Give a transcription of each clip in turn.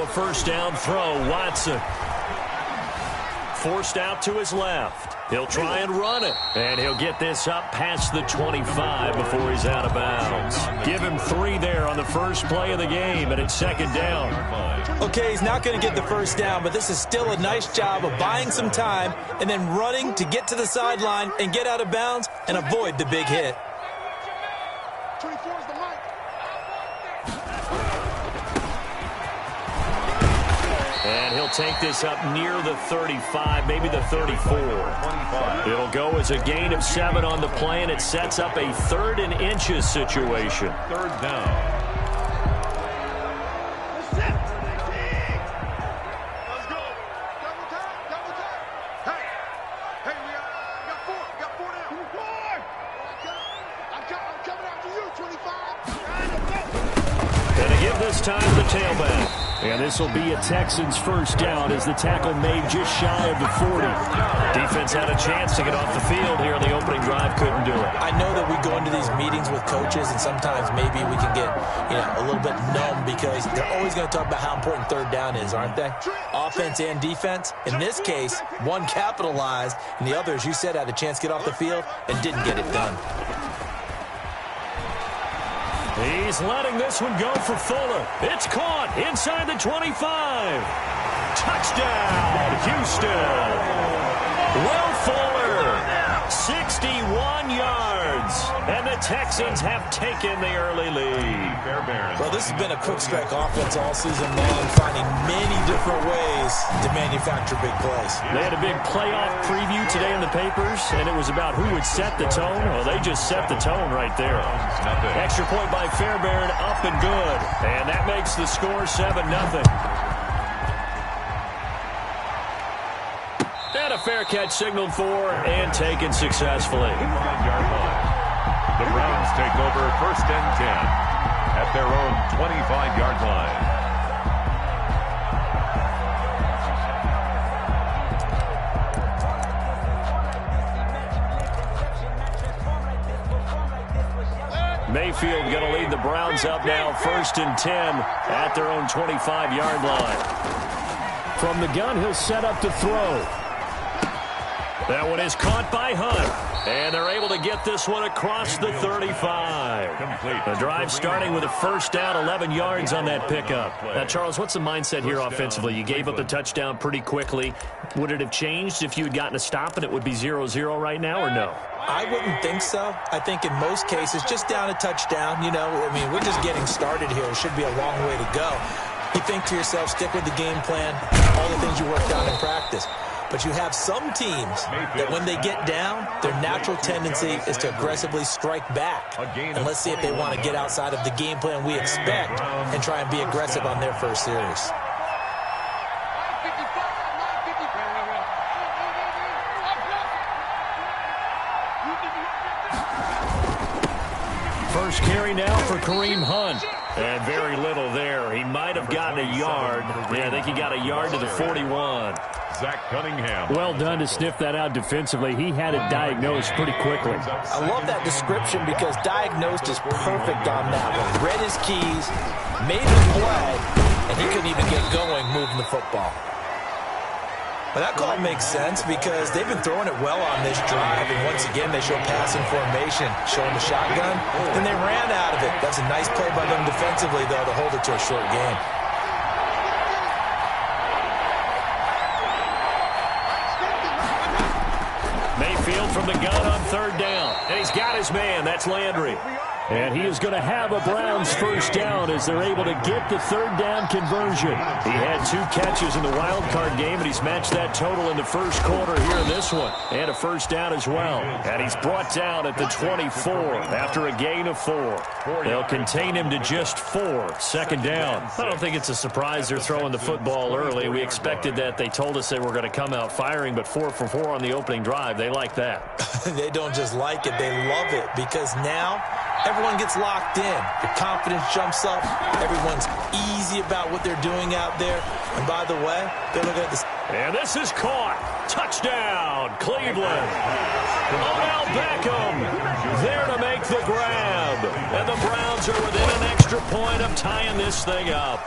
So a first down throw, Watson. Forced out to his left. He'll try and run it. And he'll get this up past the 25 before he's out of bounds. Give him 3 there on the first play of the game, and it's second down. Okay, he's not going to get the first down, but this is still a nice job of buying some time and then running to get to the sideline and get out of bounds and avoid the big hit. And he'll take this up near the 35, maybe the 34. It'll go as a gain of 7 on the play, and it sets up a 3rd and inches situation. 3rd down. Time to the tailback. And this will be a Texans first down as the tackle made just shy of the 40. Defense had a chance to get off the field here on the opening drive, couldn't do it. I know that we go into these meetings with coaches and sometimes maybe we can get, a little bit numb because they're always going to talk about how important 3rd down is, aren't they? Offense and defense. In this case, one capitalized and the other, as you said, had a chance to get off the field and didn't get it done. He's letting this one go for Fuller. It's caught inside the 25. Touchdown, Houston. Will Fuller, 61 yards. And the Texans have taken the early lead. Well, this has been a quick strike offense all season long, finding many different ways to manufacture big plays. They had a big playoff preview today in the papers, and it was about who would set the tone. Well, they just set the tone right there. Extra point by Fairbairn, up and good. And that makes the score 7-0. And a fair catch signaled for and taken successfully. The Browns take over 1st and 10 at their own 25-yard line. Mayfield going to lead the Browns up now 1st and 10 at their own 25-yard line. From the gun, he'll set up to throw. That one is caught by Hunt. And they're able to get this one across the 35. The drive starting with a first down, 11 yards on that pickup. Now, Charles, what's the mindset here offensively? You gave up the touchdown pretty quickly. Would it have changed if you had gotten a stop and it would be 0-0 right now, or no? I wouldn't think so. I think in most cases, just down a touchdown, we're just getting started here. It should be a long way to go. You think to yourself, stick with the game plan, all the things you worked on in practice. But you have some teams that when they get down, their natural tendency is to aggressively strike back. And let's see if they want to get outside of the game plan we expect and try and be aggressive on their first series. First carry now for Kareem Hunt. And very little there. He might have gotten a yard. Yeah, I think he got a yard to the 41. Zach Cunningham. Well done to sniff that out defensively. He had it diagnosed pretty quickly. I love that description because diagnosed is perfect on that one. Read his keys, made the play, and he couldn't even get going moving the football. But that call makes sense because they've been throwing it well on this drive. And once again, they show passing formation, showing the shotgun. Then they ran out of it. That's a nice play by them defensively, though, to hold it to a short game. Mayfield from the gun on 3rd down. And he's got his man. That's Landry. And he is going to have a Browns first down as they're able to get the 3rd down conversion. He had 2 catches in the wild card game, and he's matched that total in the first quarter here in this one. And a first down as well. And he's brought down at the 24 after a gain of 4. They'll contain him to just 4. 2nd down. I don't think it's a surprise they're throwing the football early. We expected that. They told us they were going to come out firing, but 4 for 4 on the opening drive. They like that. They don't just like it. They love it because now everyone gets locked in. Your confidence jumps up. Everyone's easy about what they're doing out there. And by the way, they're looking at this. And this is caught. Touchdown, Cleveland. Odell Beckham there to make the grab. And the Browns are within an extra point of tying this thing up.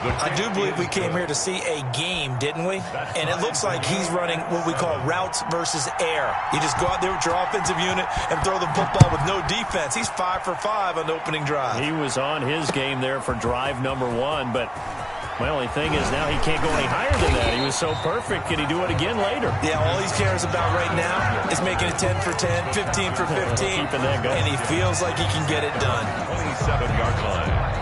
I do believe we came here to see a game, didn't we? And it looks like he's running what we call routes versus air. You just go out there with your offensive unit and throw the football with no defense. He's 5 for 5 on the opening drive. He was on his game there for drive number 1, but my only thing is now he can't go any higher than that. He was so perfect. Can he do it again later? Yeah, all he cares about right now is making it 10 for 10, 15 for 15, Keeping that going. and he feels like he can get it done. 27-yard line.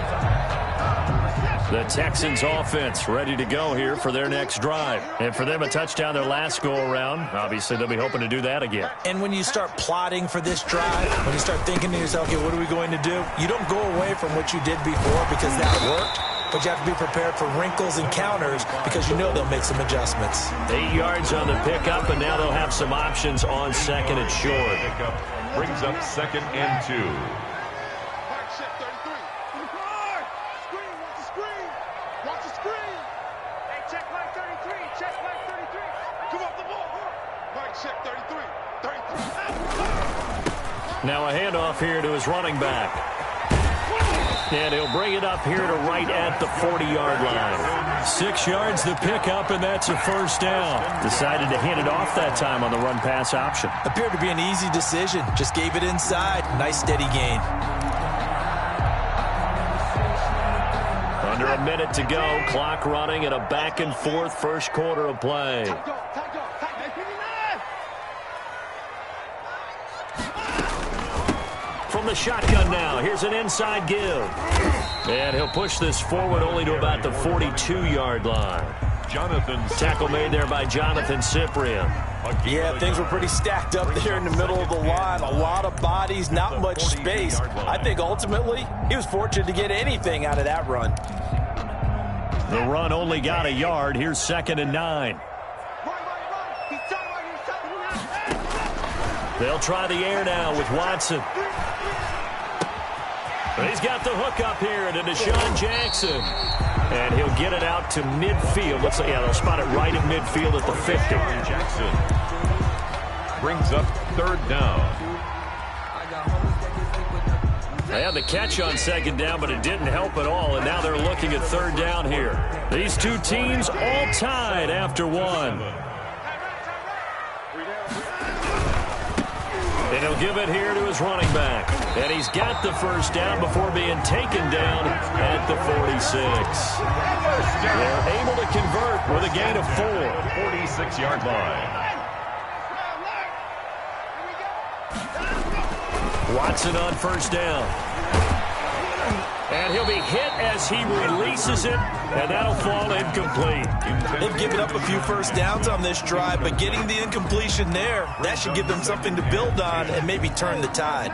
The Texans offense ready to go here for their next drive. And for them, a touchdown their last go-around. Obviously, they'll be hoping to do that again. And when you start plotting for this drive, when you start thinking to yourself, okay, what are we going to do? You don't go away from what you did before because that worked, but you have to be prepared for wrinkles and counters because you know they'll make some adjustments. 8 yards on the pickup, and now they'll have some options on second and short. Pickup brings up 2nd and 2. Now a handoff here to his running back. And he'll bring it up here to right at the 40-yard line. 6 yards to pick up, and that's a first down. Decided to hand it off that time on the run-pass option. Appeared to be an easy decision. Just gave it inside. Nice steady gain. Under a minute to go. Clock running at a back-and-forth first quarter of play. From the shotgun now. Here's an inside give. And he'll push this forward only to about the 42-yard line. Tackle made there by Jonathan Cyprian. Yeah, things were pretty stacked up there in the middle of the line. A lot of bodies, not much space. I think ultimately he was fortunate to get anything out of that run. The run only got a yard. Here's 2nd and 9. They'll try the air now with Watson. He's got the hook up here to Deshaun Jackson. And he'll get it out to midfield. Looks like, yeah, they'll spot it right at midfield at the 50. Jackson brings up 3rd down. They had the catch on 2nd down, but it didn't help at all. And now they're looking at 3rd down here. These two teams all tied after 1. And he'll give it here to his running back. And he's got the first down before being taken down at the 46. They're able to convert with a gain of 4. 46-yard line. Watson on first down. And he'll be hit as he releases it, and that'll fall incomplete. They've given up a few first downs on this drive, but getting the incompletion there, that should give them something to build on and maybe turn the tide.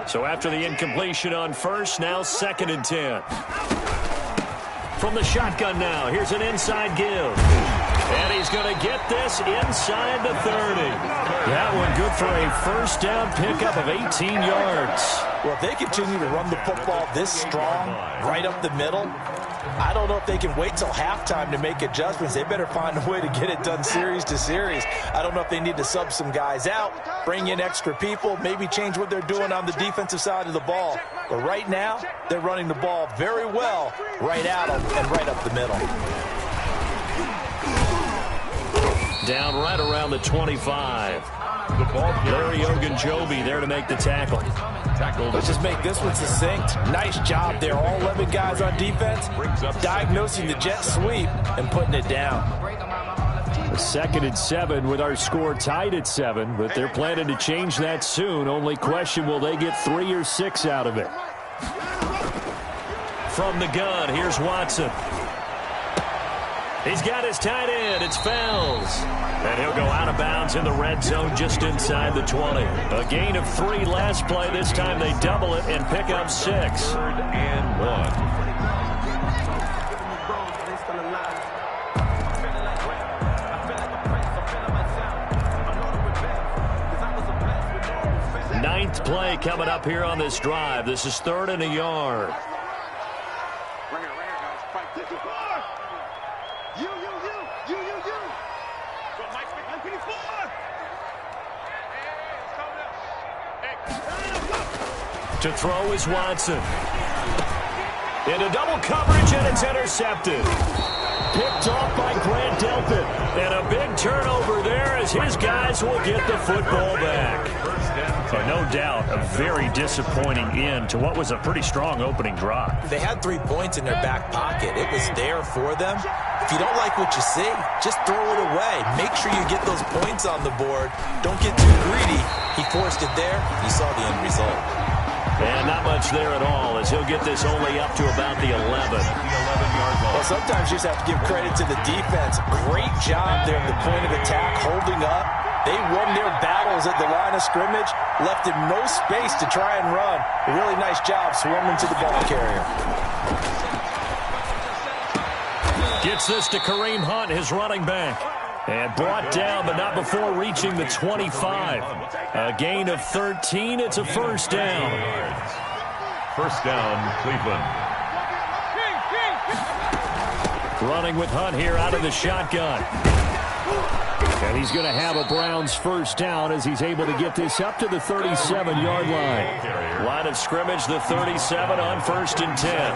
So after the incompletion on first, now 2nd and 10. From the shotgun now, here's an inside give. And he's going to get this inside the 30. That one good for a first down pickup of 18 yards. Well, if they continue to run the football this strong, right up the middle, I don't know if they can wait till halftime to make adjustments. They better find a way to get it done series to series. I don't know if they need to sub some guys out, bring in extra people, maybe change what they're doing on the defensive side of the ball. But right now, they're running the ball very well right at them and right up the middle. Down right around the 25. Larry Ogunjobi there to make the tackle. Let's just make this one succinct. Nice job there. All 11 guys on defense diagnosing the jet sweep and putting it down. 2nd and 7 with our score tied at 7, but they're planning to change that soon. Only question, will they get 3 or 6 out of it? From the gun, here's Watson. He's got his tight end. It's Fells. And he'll go out of bounds in the red zone just inside the 20. A gain of 3 last play. This time they double it and pick up 6. 3rd and 1. Ninth play coming up here on this drive. This is 3rd and a yard. To throw is Watson. Into double coverage, and it's intercepted. Picked off by Grant Delpit. And a big turnover there as his guys will get the football back. No doubt a very disappointing end to what was a pretty strong opening drive. They had 3 points in their back pocket. It was there for them. If you don't like what you see, just throw it away. Make sure you get those points on the board. Don't get too greedy. He forced it there. You saw the end result. And not much there at all as he'll get this only up to about the 11. Well, sometimes you just have to give credit to the defense. Great job there at the point of attack, holding up. They won their battles at the line of scrimmage, left him no space to try and run. A really nice job swarming to the ball carrier. Gets this to Kareem Hunt, his running back. And brought down, but not before reaching the 25. A gain of 13. It's a first down. First down, Cleveland. Running with Hunt here out of the shotgun. And he's going to have a Browns first down as he's able to get this up to the 37-yard line. Line of scrimmage, the 37 on 1st and 10.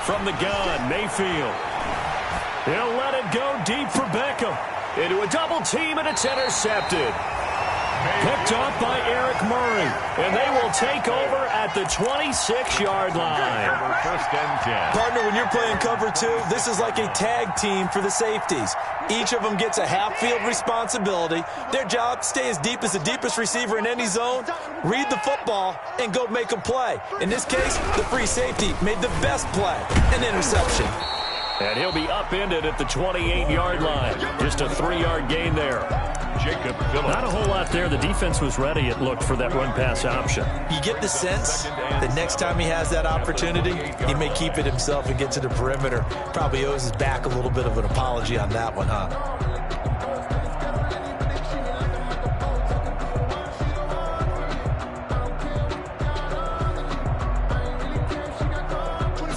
From the gun, Mayfield. He'll let it go deep for Beckham. Into a double team, and it's intercepted. Picked off by Eric Murray. And they will take over at the 26-yard line. First and 10. Partner, when you're playing cover 2, this is like a tag team for the safeties. Each of them gets a half-field responsibility. Their job, stay as deep as the deepest receiver in any zone, read the football, and go make a play. In this case, the free safety made the best play, an interception. And he'll be upended at the 28-yard line. Just a 3-yard gain there. Jacob Phillips. Not a whole lot there. The defense was ready, it looked, for that run-pass option. You get the sense that next time he has that opportunity, he may keep it himself and get to the perimeter. Probably owes his back a little bit of an apology on that one, huh?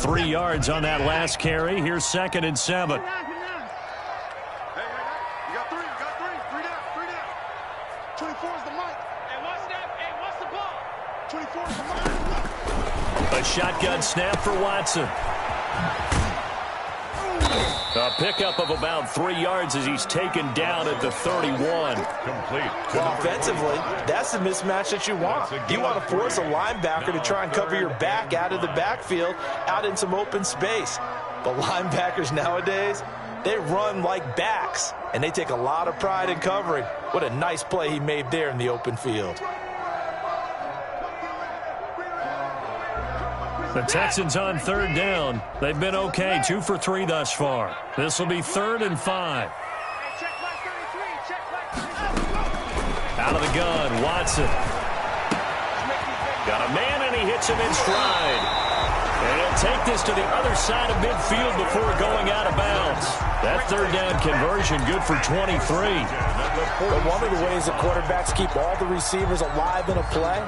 3 yards on that last carry. Here's 2nd and 7. A shotgun snap for Watson. A pickup of about 3 yards as he's taken down at the 31. Complete. Well, offensively, that's the mismatch that you want. You want to force a linebacker to try and cover your back out of the backfield, out in some open space. But linebackers nowadays, they run like backs, and they take a lot of pride in covering. What a nice play he made there in the open field. The Texans on 3rd down. They've been okay, 2 for 3 thus far. This will be 3rd and 5. Out of the gun, Watson. Got a man, and he hits him in stride. And he'll take this to the other side of midfield before going out of bounds. That 3rd down conversion good for 23. But one of the ways that quarterbacks keep all the receivers alive in a play,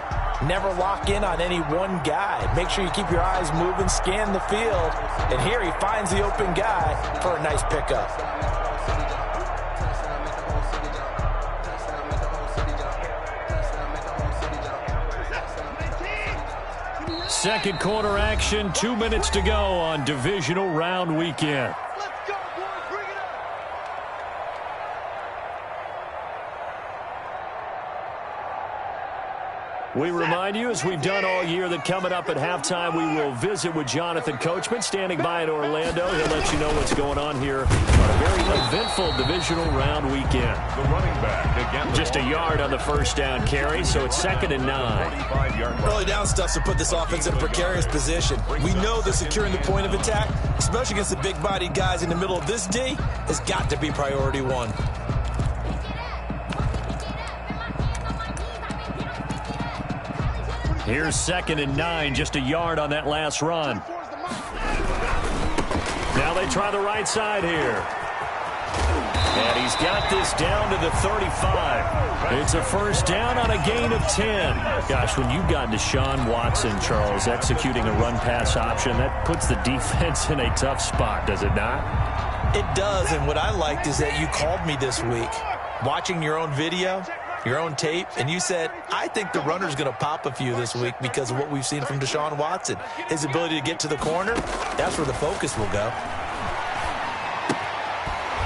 never lock in on any one guy. Make sure you keep your eyes moving, scan the field. And here he finds the open guy for a nice pickup. Second quarter action, 2 minutes to go on divisional round weekend. We remind you, as we've done all year, that coming up at halftime, we will visit with Jonathan Coachman, standing by in Orlando. He'll let you know what's going on here on a very eventful divisional round weekend. The running back again. Just a yard on the first down carry, so it's 2nd and 9. Early down stuff's to put this offense in a precarious position. We know that securing the point of attack, especially against the big-bodied guys in the middle of this D, has got to be priority 1. Here's 2nd and 9, just a yard on that last run. Now they try the right side here. And he's got this down to the 35. It's a first down on a gain of 10. Gosh, when you've got Deshaun Watson, Charles, executing a run-pass option, that puts the defense in a tough spot, does it not? It does, and what I liked is that you called me this week. Watching your own video, your own tape, and you said, I think the runner's going to pop a few this week because of what we've seen from Deshaun Watson. His ability to get to the corner, that's where the focus will go.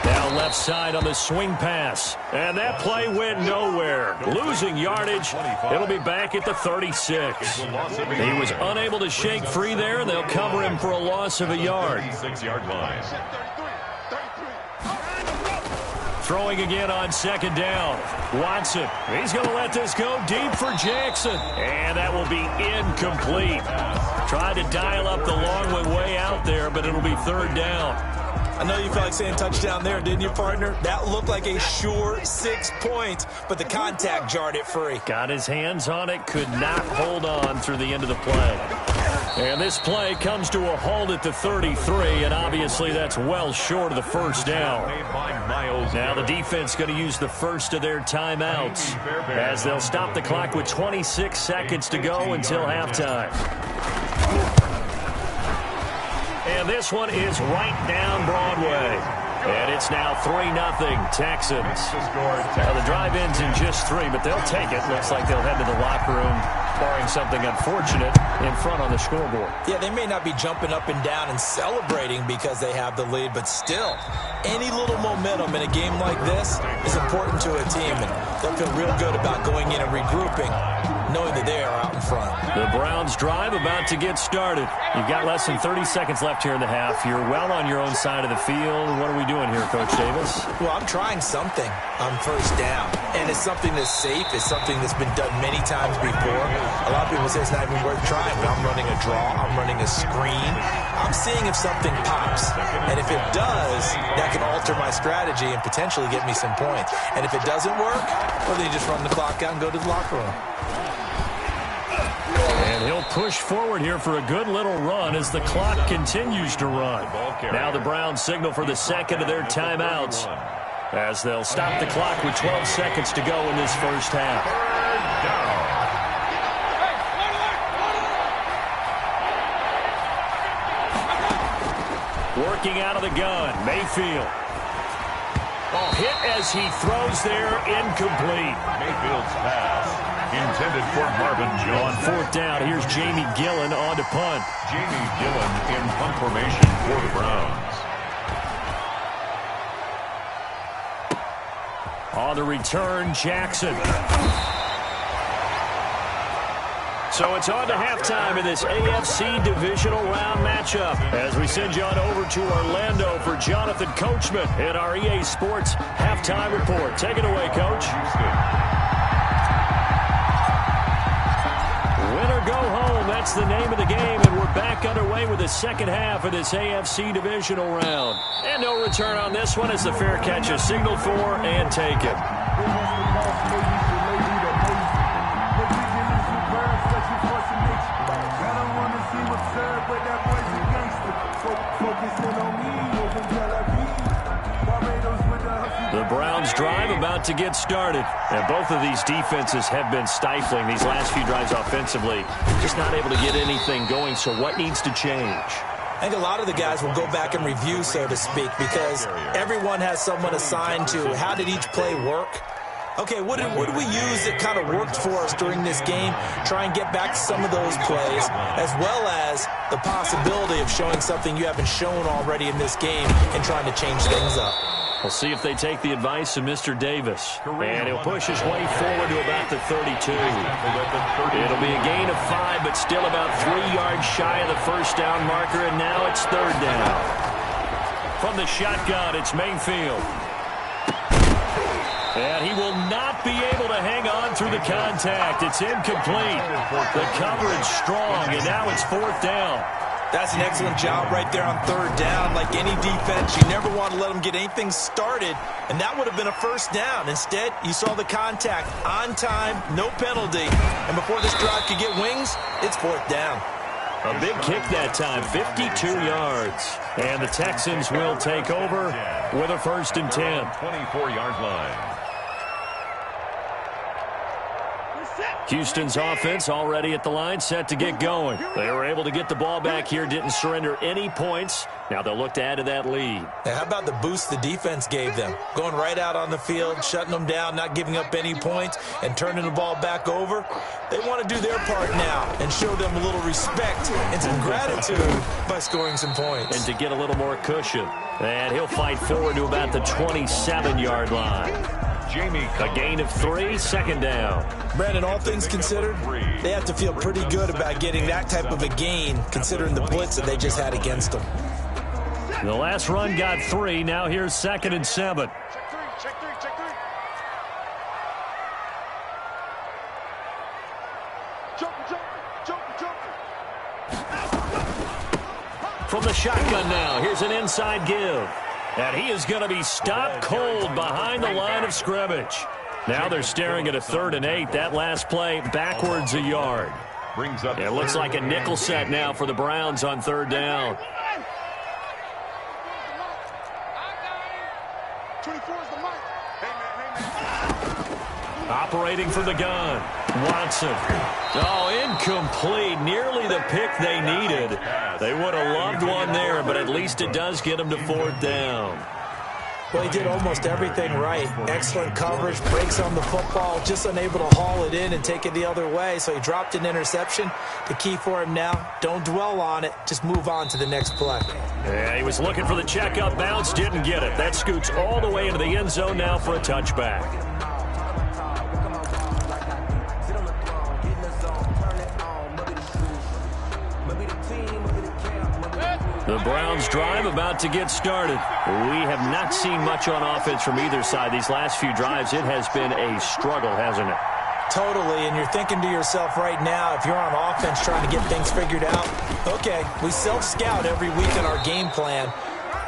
Now left side on the swing pass. And that play went nowhere. Losing yardage. It'll be back at the 36. He was unable to shake free there. They'll cover him for a loss of a yard. 36-yard line. Throwing again on second down. Watson. He's going to let this go deep for Jackson. And that will be incomplete. Tried to dial up the long way out there, but it'll be third down. I know you felt like saying touchdown there, didn't you, partner? That looked like a sure 6 points, but the contact jarred it free. Got his hands on it, could not hold on through the end of the play. And this play comes to a halt at the 33, and obviously that's well short of the first down. Now the defense going to use the first of their timeouts as they'll stop the clock with 26 seconds to go until halftime. And this one is right down Broadway. And it's now 3-0 Texans. Now the drive ends in just 3, but they'll take it. Looks like they'll head to the locker room, barring something unfortunate, in front on the scoreboard. Yeah, they may not be jumping up and down and celebrating because they have the lead, but still, any little momentum in a game like this is important to a team, and they'll feel real good about going in and regrouping, knowing that they are out in front. The Browns drive about to get started. You've got less than 30 seconds left here in the half. You're well on your own side of the field. What are we doing here, Coach Davis? Well, I'm trying something on first down, and it's something that's safe. It's something that's been done many times before. A lot of people say it's not even worth trying, but I'm running a draw. I'm running a screen. I'm seeing if something pops, and if it does, that can alter my strategy and potentially get me some points. And if it doesn't work, well, then you just run the clock out and go to the locker room. And he'll push forward here for a good little run as the clock continues to run. Now the Browns signal for the second of their timeouts as they'll stop the clock with 12 seconds to go in this first half. Working out of the gun, Mayfield. Hit as he throws there, incomplete. Mayfield's pass intended for Marvin Jones. On fourth down, here's Jamie Gillen on to punt. Jamie Gillen in punt formation for the Browns. On the return, Jackson. So it's on to halftime in this AFC divisional round matchup as we send you on over to Orlando for Jonathan Coachman in our EA Sports halftime report. Take it away, Coach. Win or go home, that's the name of the game, and we're back underway with the second half of this AFC divisional round. And no return on this one as the fair catch is signaled for and taken. The Browns drive about to get started. And both of these defenses have been stifling these last few drives offensively. Just not able to get anything going, so what needs to change? I think a lot of the guys will go back and review, so to speak, because everyone has someone assigned to how did each play work. Okay, what did we use that kind of worked for us during this game? Try and get back to some of those plays, as well as the possibility of showing something you haven't shown already in this game and trying to change things up. We'll see if they take the advice of Mr. Davis. And he'll push his way forward to about the 32. It'll be a gain of 5, but still about 3 yards shy of the first down marker, and now it's third down. From the shotgun, it's Mayfield. And he will not be able to hang on through the contact. It's incomplete. The coverage strong, and now it's fourth down. That's an excellent job right there on third down. Like any defense, you never want to let them get anything started, and that would have been a first down. Instead, you saw the contact on time, no penalty, and before this drive could get wings, it's fourth down. A big kick that time, 52 yards. And the Texans will take over with a 1st and 10. 24-yard line. Set. Houston's offense already at the line, set to get going. They were able to get the ball back here, didn't surrender any points. Now they'll look to add to that lead. Now, how about the boost the defense gave them? Going right out on the field, shutting them down, not giving up any points, and turning the ball back over. They want to do their part now and show them a little respect and some gratitude by scoring some points. And to get a little more cushion. And he'll fight forward to about the 27-yard line. A gain of 3, second down. Brandon, all things considered, they have to feel pretty good about getting that type of a gain, considering the blitz that they just had against them. The last run got 3. Now here's 2nd and 7. From the shotgun now, here's an inside give. And he is going to be stopped cold behind the line of scrimmage. Now they're staring at a 3rd and 8. That last play backwards a yard. It looks like a nickel set now for the Browns on 3rd down. Operating from the gun, Watson. Oh, incomplete. Nearly the pick they needed. They would have loved one there, but at least it does get them to 4th down. Well, he did almost everything right. Excellent coverage, breaks on the football, just unable to haul it in and take it the other way. So he dropped an interception. The key for him now, don't dwell on it. Just move on to the next play. Yeah, he was looking for the checkup bounce, didn't get it. That scoots all the way into the end zone now for a touchback. The Browns drive about to get started. We have not seen much on offense from either side. These last few drives, it has been a struggle, hasn't it? Totally, and you're thinking to yourself right now, if you're on offense trying to get things figured out, okay, we self-scout every week in our game plan.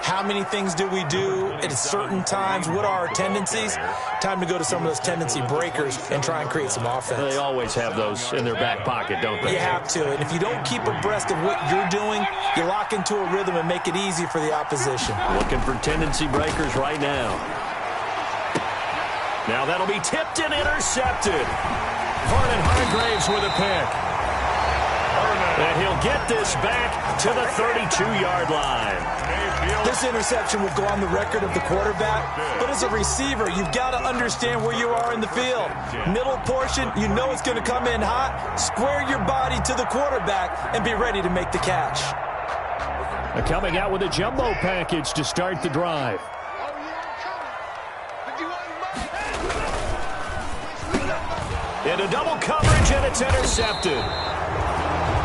How many things do we do at certain times? What are our tendencies? Time to go to some of those tendency breakers and try and create some offense. They always have those in their back pocket, don't they? You have to, and if you don't keep abreast of what you're doing, you lock into a rhythm and make it easy for the opposition. Looking for tendency breakers right now. Now that'll be tipped and intercepted. Vernon Hargreaves with a pick. And he'll get this back to the 32-yard line. This interception will go on the record of the quarterback, but as a receiver, you've got to understand where you are in the field. Middle portion, you know it's going to come in hot. Square your body to the quarterback and be ready to make the catch. Coming out with a jumbo package to start the drive. Into double coverage, and it's intercepted.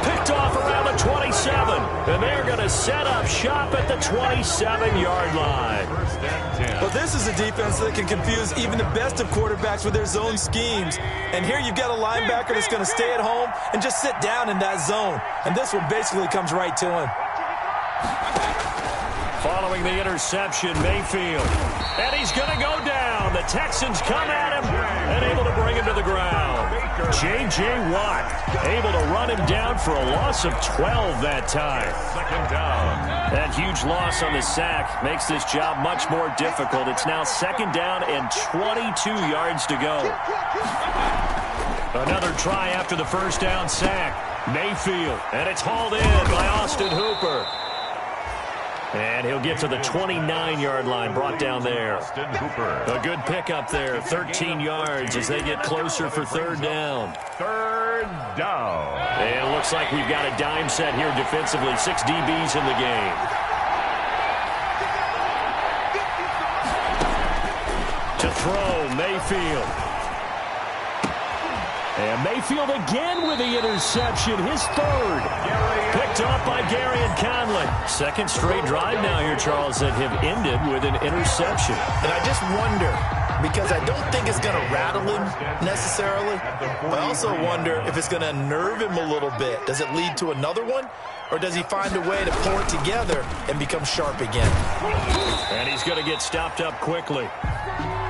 Picked off around the 27, and they're going to set up shop at the 27-yard line. Well, this is a defense that can confuse even the best of quarterbacks with their zone schemes. And here you've got a linebacker that's going to stay at home and just sit down in that zone. And this one basically comes right to him. Following the interception, Mayfield. And he's going to go down. The Texans come at him and able to bring him to the ground. J.J. Watt able to run him down for a loss of 12 that time. Second down. That huge loss on the sack makes this job much more difficult. It's now 2nd down and 22 yards to go. Another try after the first down sack. Mayfield, and it's hauled in by Austin Hooper. And he'll get to the 29-yard line, brought down there. Austin Hooper. A good pickup there, 13 yards as they get closer for 3rd down. 3rd down. And it looks like we've got a dime set here defensively. 6 DBs in the game. To throw, Mayfield. And Mayfield again with the interception, his 3rd. Picked off by Gary and Conley. 2nd straight drive now here, Charles, that have ended with an interception. And I just wonder, because I don't think it's going to rattle him necessarily, but I also wonder if it's going to unnerve him a little bit. Does it lead to another one? Or does he find a way to pull it together and become sharp again? And he's going to get stopped up quickly.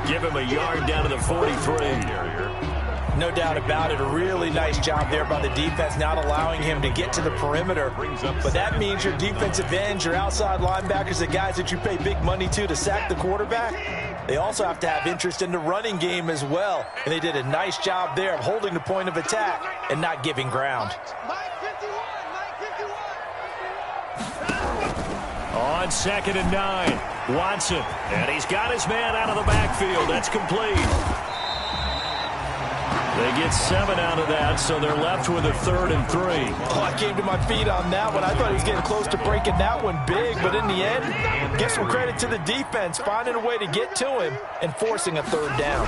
Give him a yard down to the 43. No doubt about it. A really nice job there by the defense, not allowing him to get to the perimeter. But that means your defensive ends, your outside linebackers, the guys that you pay big money to sack the quarterback, They also have to have interest in the running game as well. And they did a nice job there of holding the point of attack and not giving ground. On 2nd and 9, Watson. And he's got his man out of the backfield. That's complete. They get 7 out of that, so they're left with a 3rd and 3. Oh, I came to my feet on that one. I thought he was getting close to breaking that one big, but in the end, give some credit to the defense, finding a way to get to him and forcing a 3rd down.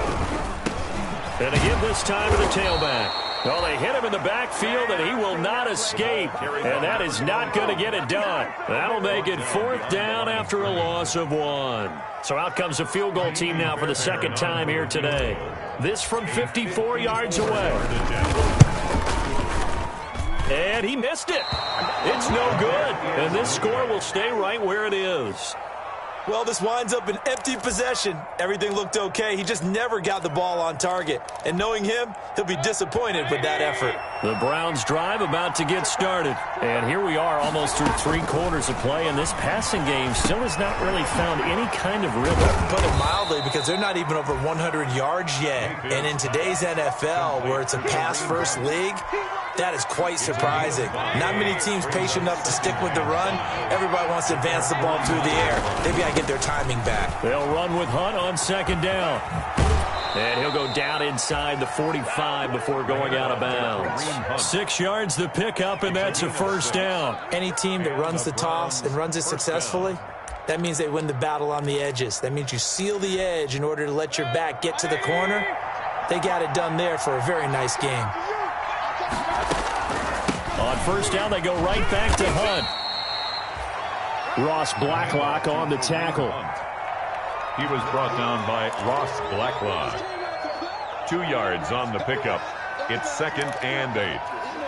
And they give this time to the tailback. Well, they hit him in the backfield, and he will not escape. And that is not going to get it done. That'll make it 4th down after a loss of 1. So out comes a field goal team now for the 2nd time here today. This from 54 yards away. And he missed it. It's no good. And this score will stay right where it is. Well, this winds up an empty possession. Everything looked okay. He just never got the ball on target. And knowing him, he'll be disappointed with that effort. The Browns drive about to get started. And here we are almost through 3 quarters of play, and this passing game still has not really found any kind of rhythm. Put it mildly, because they're not even over 100 yards yet. And in today's NFL, where it's a pass-first league, that is quite surprising. Not many teams patient enough to stick with the run. Everybody wants to advance the ball through the air. They've got to get their timing back. They'll run with Hunt on 2nd down. And he'll go down inside the 45 before going out of bounds. 6 yards the pickup, and that's a 1st down. Any team that runs the toss and runs it successfully, that means they win the battle on the edges. That means you seal the edge in order to let your back get to the corner. They got it done there for a very nice game. On 1st down, they go right back to Hunt. Ross Blacklock on the tackle. He was brought down by Ross Blacklock. 2 yards on the pickup. It's 2nd and 8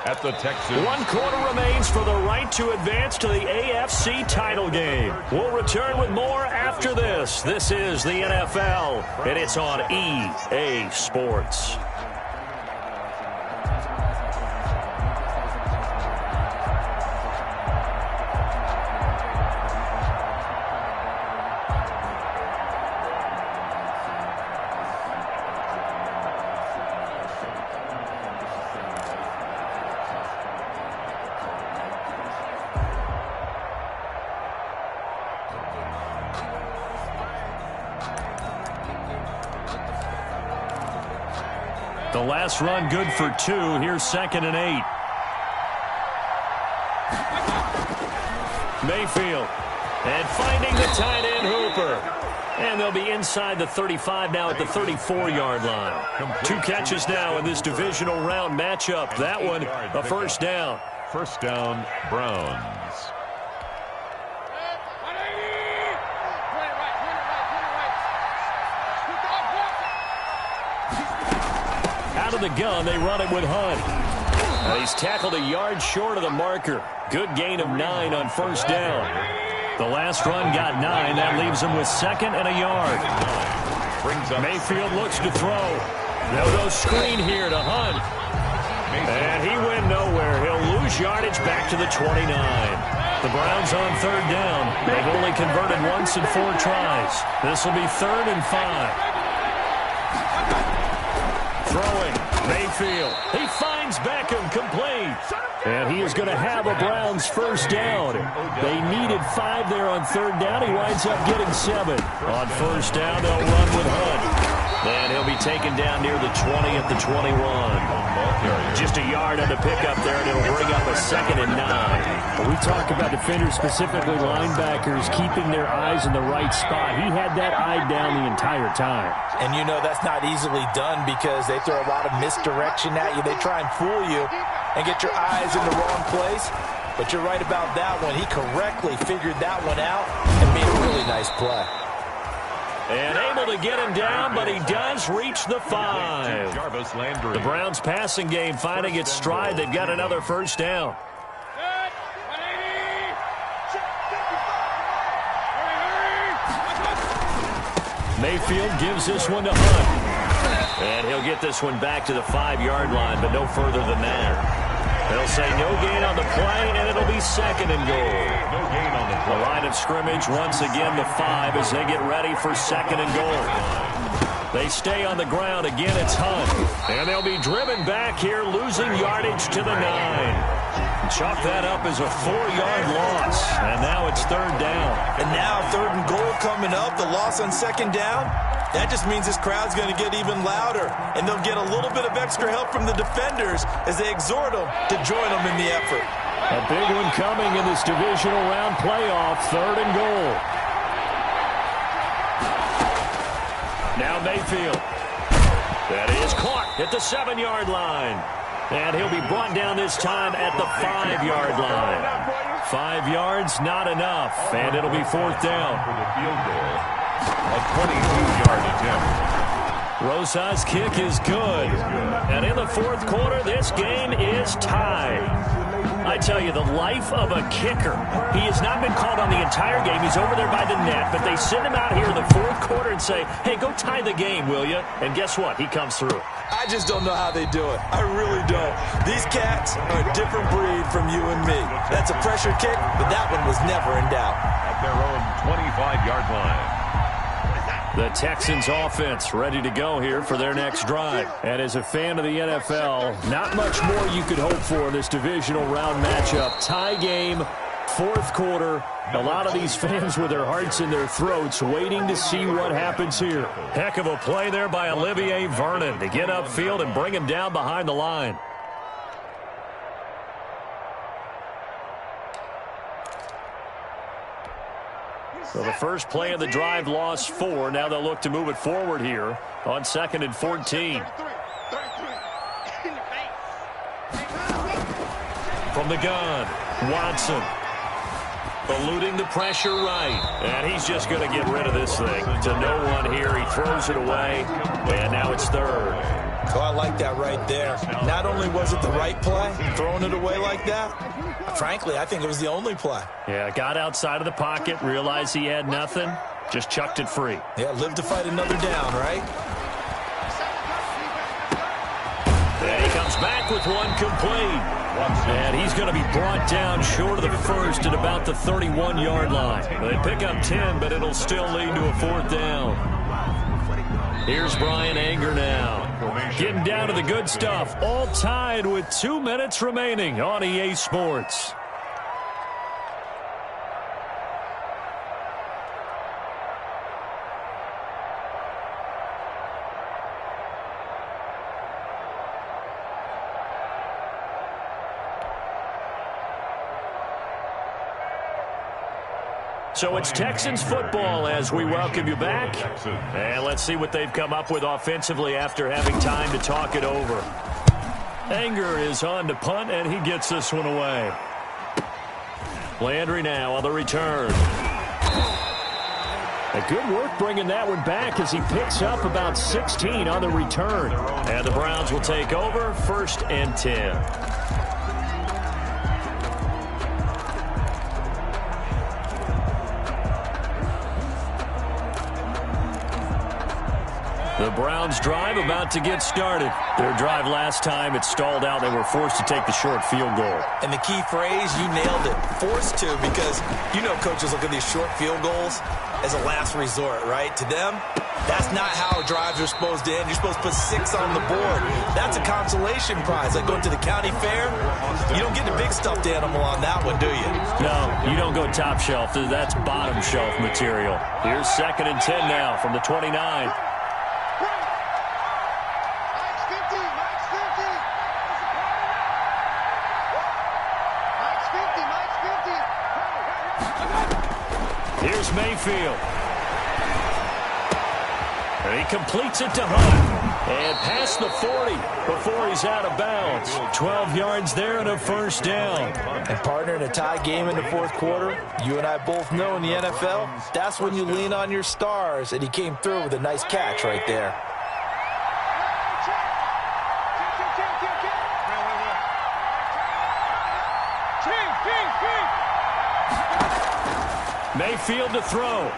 at the Texans. 1 quarter remains for the right to advance to the AFC title game. We'll return with more after this. This is the NFL, and it's on EA Sports. The last run good for 2. Here's 2nd and 8. Mayfield. And finding the tight end Hooper. And they'll be inside the 35 now at the 34-yard line. 2 catches now in this divisional round matchup. That one, a 1st down. 1st down, Browns. Out of the gun, they run it with Hunt. He's tackled a yard short of the marker. Good gain of 9 on 1st down. The last run got 9. That leaves him with 2nd and a yard. Mayfield looks to throw. They'll go screen here to Hunt. And he went nowhere. He'll lose yardage back to the 29. The Browns on 3rd down. They've only converted once in 4 tries. This will be 3rd and 5. Throwing, Mayfield. He finds Beckham, complete. And he is going to have a Browns 1st down. They needed 5 there on 3rd down. He winds up getting 7. On 1st down, they'll run with Hunt. And he'll be taken down near the 20 at the 21. Just a yard on the pickup there, and it'll bring up a 2nd and 9. When we talk about defenders, specifically linebackers, keeping their eyes in the right spot. He had that eye down the entire time. And you know that's not easily done because they throw a lot of misdirection at you. They try and fool you and get your eyes in the wrong place. But you're right about that one. He correctly figured that one out and made a really nice play. And able to get him down, but he does reach the 5. The Browns passing game finding its stride. They've got another 1st down. Mayfield gives this one to Hunt. And he'll get this one back to the 5-yard line, but no further than that. They'll say no gain on the play, and it'll be second and goal. No gain on the The line of scrimmage once again the 5 as they get ready for second and goal. They stay on the ground. Again, it's Hunt. And they'll be driven back here, losing yardage to the 9. Chalk that up as a 4-yard loss. And now it's third down. And now third and goal coming up. The loss on second down. That just means this crowd's going to get even louder. And they'll get a little bit of extra help from the defenders as they exhort them to join them in the effort. A big one coming in this divisional round playoff. Third and goal. Now Mayfield. That is caught at the 7-yard line. And he'll be brought down this time at the 5-yard line. 5 yards, not enough. And it'll be fourth down. for the field goal. A 22-yard attempt. Rosa's kick is good. And in the fourth quarter, this game is tied. I tell you, the life of a kicker. He has not been called on the entire game. He's over there by the net, but they send him out here in the fourth quarter and say, hey, go tie the game, will you? And guess what? He comes through. I just don't know how they do it. I really don't. These cats are a different breed from you and me. That's a pressure kick, but that one was never in doubt. At their own 25-yard line. The Texans offense ready to go here for their next drive. And as a fan of the NFL, not much more you could hope for in this divisional round matchup. Tie game, fourth quarter. A lot of these fans with their hearts in their throats waiting to see what happens here. Heck of a play there by Olivier Vernon to get upfield and bring him down behind the line. So the first play of the drive lost 4. Now they'll look to move it forward here on 2nd and 14. From the gun, Watson. Eluding the pressure right. And he's just going to get rid of this thing. To no one here. He throws it away. And now it's third. Oh, I like that right there. Not only was it the right play, throwing it away like that, frankly, I think it was the only play. Yeah, got outside of the pocket, realized he had nothing, just chucked it free. Yeah, live to fight another down, right? And he comes back with one complete. And he's going to be brought down short of the first at about the 31-yard line. They pick up 10, but it'll still lead to a fourth down. Here's Brian Anger now. Getting down to the good stuff. All tied with 2 minutes remaining on EA Sports. So it's Texans football as we welcome you back. And let's see what they've come up with offensively after having time to talk it over. Anger is on to punt, and he gets this one away. Landry now on the return. A good work bringing that one back as he picks up about 16 on the return. And the Browns will take over, 1st and 10. The Browns drive about to get started. Their drive last time, it stalled out. They were forced to take the short field goal. And the key phrase, you nailed it, forced to, because you know coaches look at these short field goals as a last resort, right? To them, that's not how drives are supposed to end. You're supposed to put 6 on the board. That's a consolation prize. Like going to the county fair, you don't get the big stuffed animal on that one, do you? No, you don't go top shelf. That's bottom shelf material. Here's 2nd and 10 now from the 29. Here's Mayfield. And he completes it to Hunt. And past the 40 before he's out of bounds. 12 yards there and a first down. And partner, in a tie game in the fourth quarter, you and I both know in the NFL, that's when you lean on your stars. And he came through with a nice catch right there. Mayfield to throw.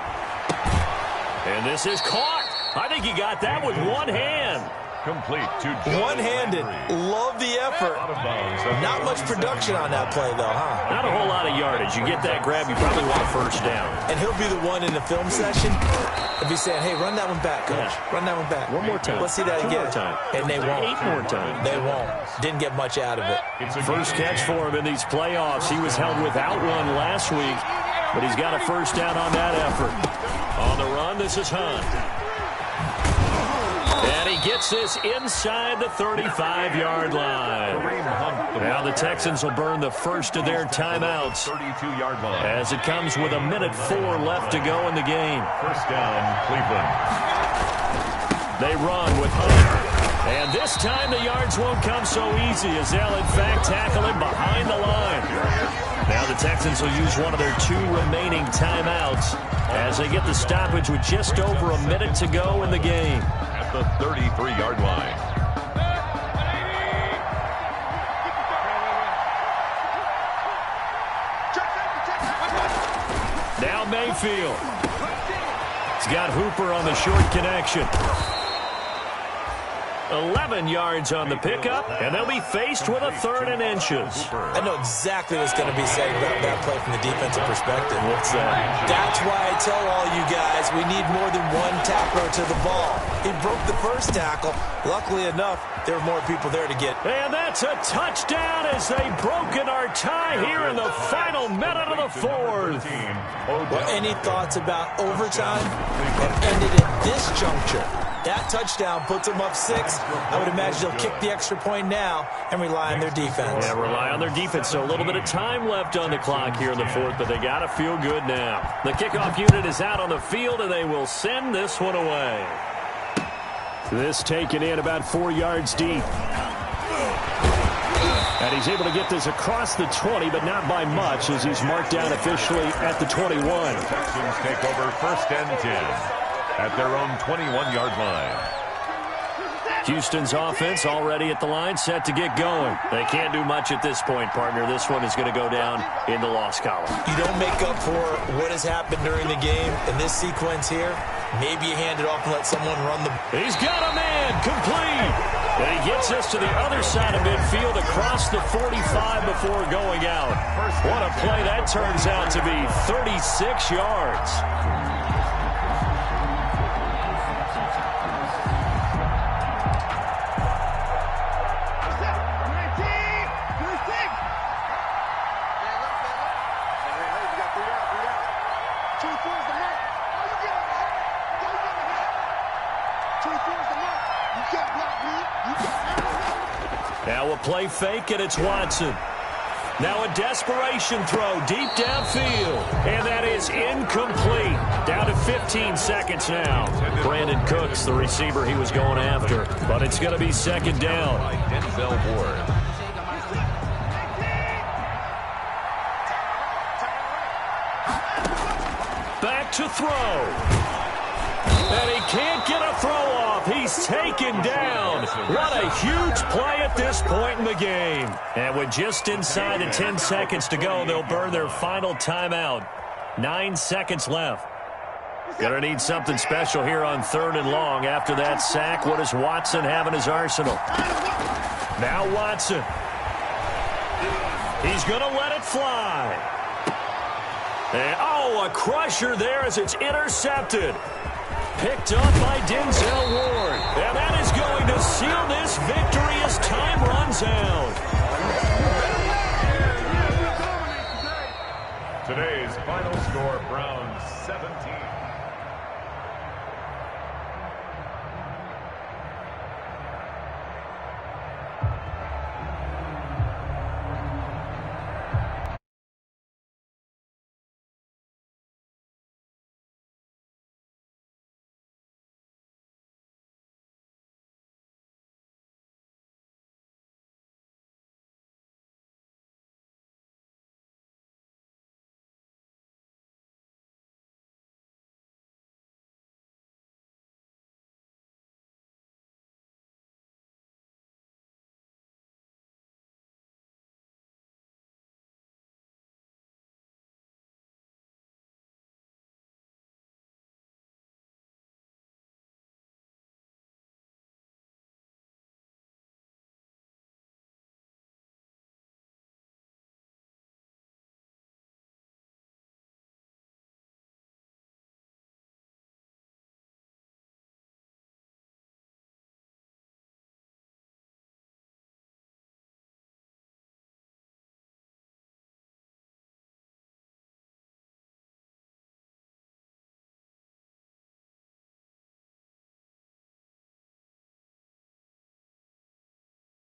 And this is caught. I think he got that with one hand. Complete to Joe one-handed. Landry. Love the effort. Out of bounds. Not much production on that play, though, huh? Not a whole lot of yardage. You get that grab, you probably want first down. And he'll be the one in the film session. He'll be saying, hey, run that one back, coach. Yeah. Run that one back. One more time. Let's see that 2 again. more time. And they won't. 8 more times. They won't. Didn't get much out of it. First catch for him in these playoffs. He was held without one last week, but he's got a first down on that effort. On the run, this is Hunt. And he gets this inside the 35-yard line. Now the Texans will burn the first of their timeouts 32-yard line. as it comes with 1:04 left to go in the game. First down, Cleveland. They run with Hunter. And this time the yards won't come so easy as they'll, in fact, tackle him behind the line. Now the Texans will use one of their 2 remaining timeouts as they get the stoppage with just over 1 minute to go in the game. At the 33-yard line. Now Mayfield. He's got Hooper on the short connection. 11 yards on the pickup, and they'll be faced with a 3rd and inches. I know exactly what's going to be said about that play from the defensive perspective. What's that? That's why I tell all you guys we need more than one tackler to the ball. He broke the first tackle. Luckily enough, there were more people there to get. And that's a touchdown as they've broken our tie here in the final minute of the 4th. Well, any thoughts about overtime? Have ended at this juncture. That touchdown puts them up 6. I would imagine they'll kick the extra point now and rely on their defense. Yeah, rely on their defense. So a little bit of time left on the clock here in the 4th, but they got to feel good now. The kickoff unit is out on the field, and they will send this one away. This taken in about 4 yards deep. And he's able to get this across the 20, but not by much as he's marked down officially at the 21. Texans take over 1st and 10. At their own 21-yard line. Houston's offense already at the line, set to get going. They can't do much at this point, partner. This one is going to go down in the loss column. You don't make up for what has happened during the game in this sequence here. Maybe you hand it off and let someone run the... He's got a man, complete. And he gets us to the other side of midfield across the 45 before going out. What a play that turns out to be, 36 yards. Now a play fake, and it's Watson. Now a desperation throw deep downfield, and that is incomplete. Down to 15 seconds now. Brandon Cooks, the receiver he was going after, but it's going to be 2nd down. Denzel Ward. Back to throw. And he can't get a throw off. He's taken down. What a huge play at this point in the game. And with just inside of 10 seconds to go, they'll burn their final timeout. 9 seconds left. Gonna need something special here on 3rd and long. After that sack, what does Watson have in his arsenal? Now Watson. He's gonna let it fly. And, oh, a crusher there as it's intercepted. Picked up by Denzel Ward. And that is going to seal this victory as time runs out. Today's final score, Browns 17.